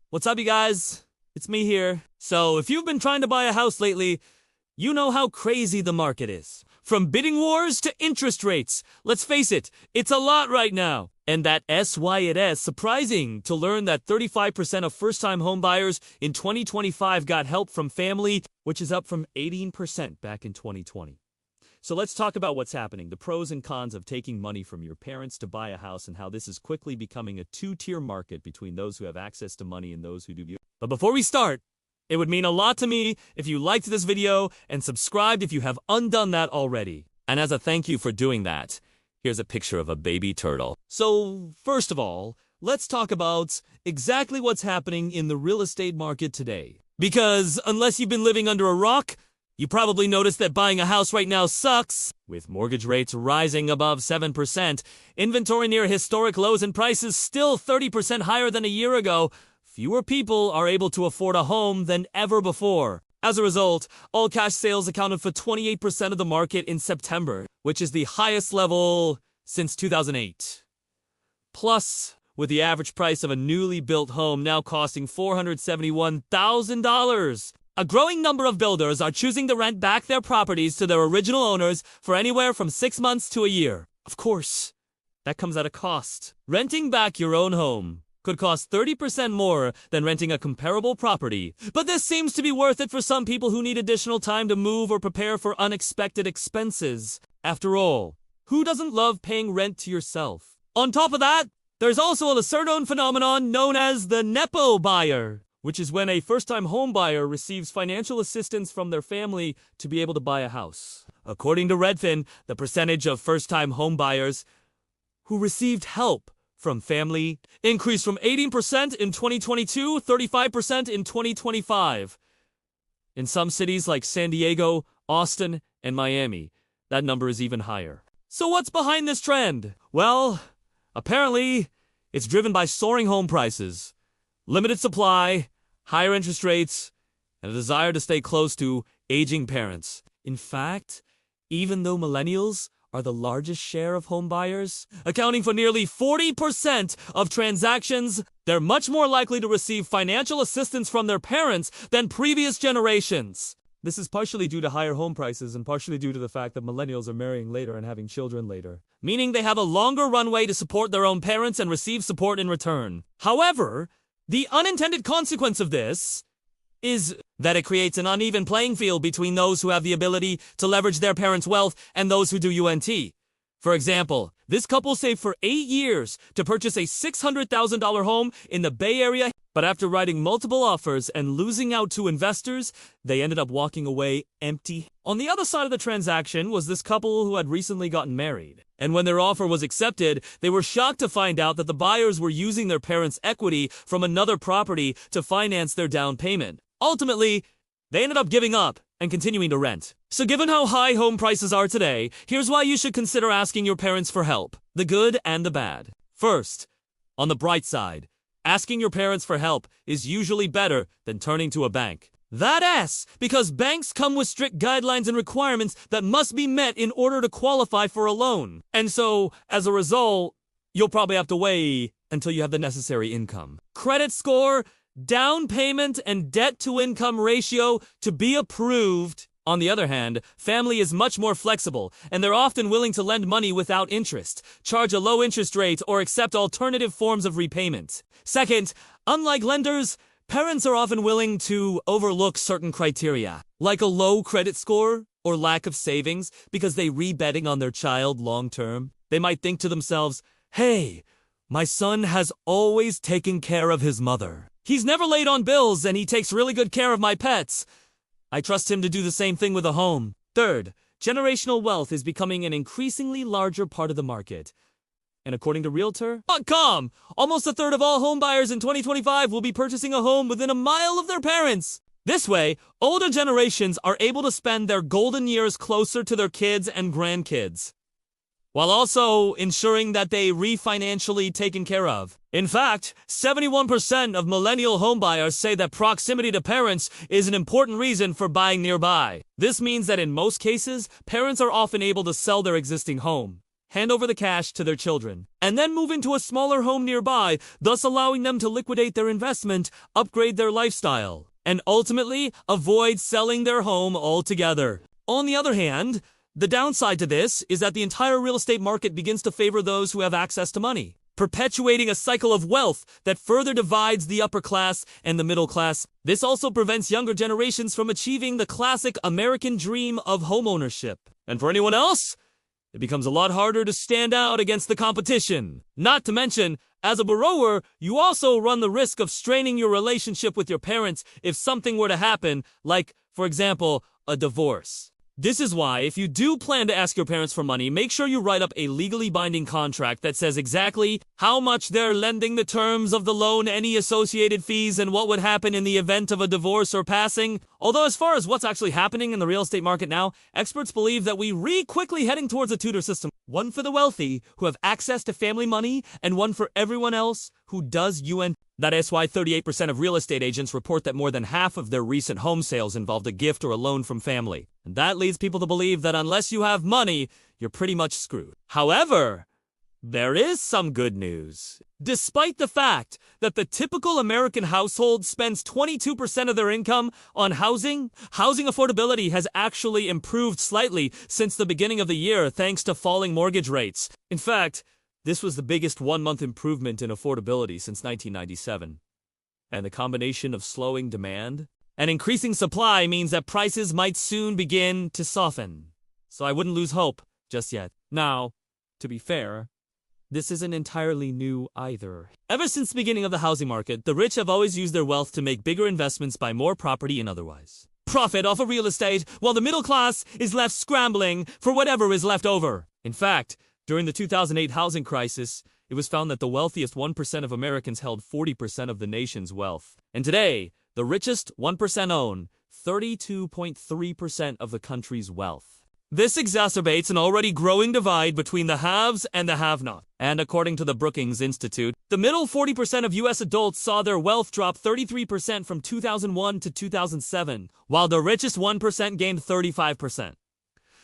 What's up, you guys? It's me here. So, if you've been trying to buy a house lately, you know how crazy the market is. From bidding wars to interest rates. Let's face it, it's a lot right now. And that's why it is surprising to learn that 35% of first-time homebuyers in 2025 got help from family, which is up from 18% back in 2020. So let's talk about what's happening, the pros and cons of taking money from your parents to buy a house and how this is quickly becoming a two-tier market between those who have access to money and those who do. But before we start, it would mean a lot to me if you liked this video and subscribed if you have undone that already. And as a thank you for doing that, here's a picture of a baby turtle. So, first of all, let's talk about exactly what's happening in the real estate market today. Because unless you've been living under a rock, you probably noticed that buying a house right now sucks. With mortgage rates rising above 7%, inventory near historic lows and prices still 30% higher than a year ago, fewer people are able to afford a home than ever before. As a result, all cash sales accounted for 28% of the market in September, which is the highest level since 2008. Plus, with the average price of a newly built home now costing $471,000, a growing number of builders are choosing to rent back their properties to their original owners for anywhere from 6 months to a year. Of course, that comes at a cost. Renting back your own home could cost 30% more than renting a comparable property, but this seems to be worth it for some people who need additional time to move or prepare for unexpected expenses. After all, who doesn't love paying rent to yourself? On top of that, there's also a lesser-known phenomenon known as the Nepo buyer, which is when a first-time home buyer receives financial assistance from their family to be able to buy a house. According to Redfin, the percentage of first-time home buyers who received help from family increased from 18% in 2022, 35% in 2025. In some cities like San Diego, Austin, and Miami, that number is even higher. So what's behind this trend? Well, apparently, it's driven by soaring home prices, limited supply, higher interest rates, and a desire to stay close to aging parents. In fact, even though millennials are the largest share of home buyers, accounting for nearly 40% of transactions, they're much more likely to receive financial assistance from their parents than previous generations. This is partially due to higher home prices and partially due to the fact that millennials are marrying later and having children later, meaning they have a longer runway to support their own parents and receive support in return. However, the unintended consequence of this is that it creates an uneven playing field between those who have the ability to leverage their parents' wealth and those who do UNT. For example, this couple saved for 8 years to purchase a $600,000 home in the Bay Area, but after writing multiple offers and losing out to investors, they ended up walking away empty. On the other side of the transaction was this couple who had recently gotten married. And when their offer was accepted, they were shocked to find out that the buyers were using their parents' equity from another property to finance their down payment. Ultimately, they ended up giving up and continuing to rent. So given how high home prices are today, here's why you should consider asking your parents for help, the good and the bad. First, on the bright side, asking your parents for help is usually better than turning to a bank. That's because banks come with strict guidelines and requirements that must be met in order to qualify for a loan. And so, as a result, you'll probably have to wait until you have the necessary income, credit score, down payment, and debt-to-income ratio to be approved. On the other hand, family is much more flexible, and they're often willing to lend money without interest, charge a low interest rate, or accept alternative forms of repayment. Second, unlike lenders, parents are often willing to overlook certain criteria, like a low credit score or lack of savings, because they re-betting on their child long-term. They might think to themselves, hey, my son has always taken care of his mother. He's never late on bills and he takes really good care of my pets. I trust him to do the same thing with a home. Third, generational wealth is becoming an increasingly larger part of the market. And according to Realtor.com, almost a third of all home buyers in 2025 will be purchasing a home within a mile of their parents. This way, older generations are able to spend their golden years closer to their kids and grandkids, while also ensuring that they financially taken care of. In fact, 71% of millennial homebuyers say that proximity to parents is an important reason for buying nearby. This means that in most cases, parents are often able to sell their existing home, hand over the cash to their children, and then move into a smaller home nearby, thus allowing them to liquidate their investment, upgrade their lifestyle, and ultimately avoid selling their home altogether. On the other hand, the downside to this is that the entire real estate market begins to favor those who have access to money, perpetuating a cycle of wealth that further divides the upper class and the middle class. This also prevents younger generations from achieving the classic American dream of homeownership. And for anyone else, it becomes a lot harder to stand out against the competition. Not to mention, as a borrower, you also run the risk of straining your relationship with your parents if something were to happen, like, for example, a divorce. This is why, if you do plan to ask your parents for money, make sure you write up a legally binding contract that says exactly how much they're lending, the terms of the loan, any associated fees, and what would happen in the event of a divorce or passing. Although as far as what's actually happening in the real estate market now, experts believe that we're quickly heading towards a Tudor system. One for the wealthy, who have access to family money, and one for everyone else who does UN. That is why 38% of real estate agents report that more than half of their recent home sales involved a gift or a loan from family. And that leads people to believe that unless you have money, you're pretty much screwed. However, there is some good news. Despite the fact that the typical American household spends 22% of their income on housing affordability has actually improved slightly since the beginning of the year thanks to falling mortgage rates. In fact, this was the biggest one-month improvement in affordability since 1997. And the combination of slowing demand and increasing supply means that prices might soon begin to soften. So I wouldn't lose hope just yet. Now, to be fair, this isn't entirely new either. Ever since the beginning of the housing market, the rich have always used their wealth to make bigger investments, buy more property, and otherwise profit off of real estate, while the middle class is left scrambling for whatever is left over. In fact, during the 2008 housing crisis, it was found that the wealthiest 1% of Americans held 40% of the nation's wealth. And today, the richest 1% own 32.3% of the country's wealth. This exacerbates an already growing divide between the haves and the have-not. And according to the Brookings Institute, the middle 40% of U.S. adults saw their wealth drop 33% from 2001 to 2007, while the richest 1% gained 35%.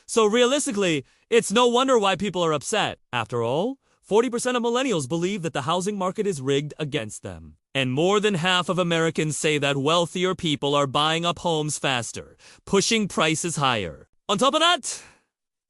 So realistically, it's no wonder why people are upset. After all, 40% of millennials believe that the housing market is rigged against them. And more than half of Americans say that wealthier people are buying up homes faster, pushing prices higher. On top of that,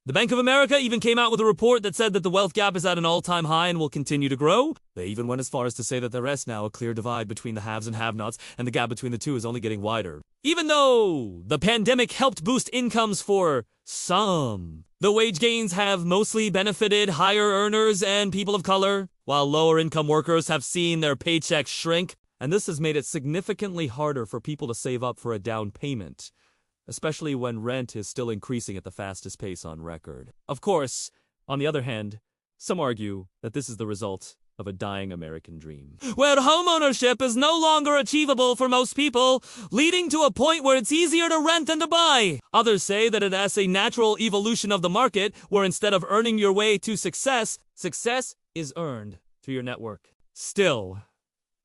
the Bank of America even came out with a report that said that the wealth gap is at an all-time high and will continue to grow. They even went as far as to say that there is now a clear divide between the haves and have-nots, and the gap between the two is only getting wider. Even though the pandemic helped boost incomes for some, the wage gains have mostly benefited higher earners and people of color, while lower-income workers have seen their paychecks shrink, and this has made it significantly harder for people to save up for a down payment, especially when rent is still increasing at the fastest pace on record. Of course, on the other hand, some argue that this is the result of a dying American dream, where homeownership is no longer achievable for most people, leading to a point where it's easier to rent than to buy. Others say that it is a natural evolution of the market, where instead of earning your way to success, success is earned through your network. Still,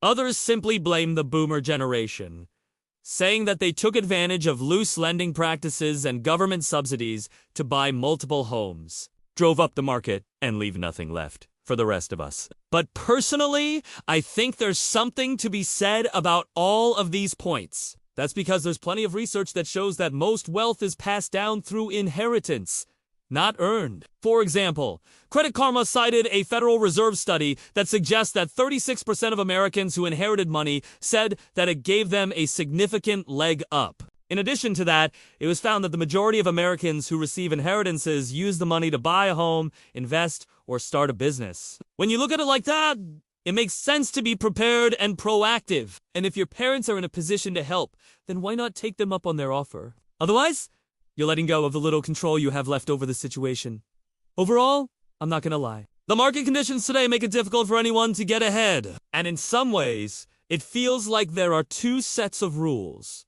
others simply blame the boomer generation, saying that they took advantage of loose lending practices and government subsidies to buy multiple homes, drove up the market, and leave nothing left for the rest of us. But personally, I think there's something to be said about all of these points. That's because there's plenty of research that shows that most wealth is passed down through inheritance, not earned. For example, Credit Karma cited a Federal Reserve study that suggests that 36% of Americans who inherited money said that it gave them a significant leg up. In addition to that, it was found that the majority of Americans who receive inheritances use the money to buy a home, invest, or start a business. When you look at it like that, it makes sense to be prepared and proactive. And if your parents are in a position to help, then why not take them up on their offer? Otherwise, you're letting go of the little control you have left over the situation. Overall, I'm not gonna lie, the market conditions today make it difficult for anyone to get ahead. And in some ways, it feels like there are two sets of rules.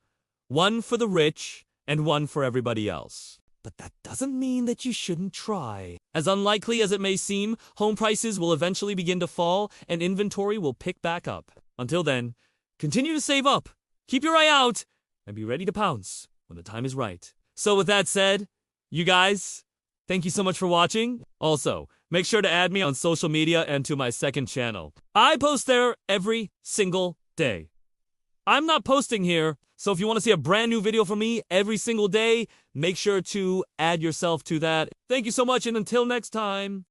One for the rich and one for everybody else. But that doesn't mean that you shouldn't try. As unlikely as it may seem, home prices will eventually begin to fall and inventory will pick back up. Until then, continue to save up, keep your eye out, and be ready to pounce when the time is right. So with that said, you guys, thank you so much for watching. Also, Make sure to add me on social media and to my second channel. I post there every single day. I'm not posting here, so if you want to see a brand new video from me every single day, make sure to add yourself to that. Thank you so much, and until next time.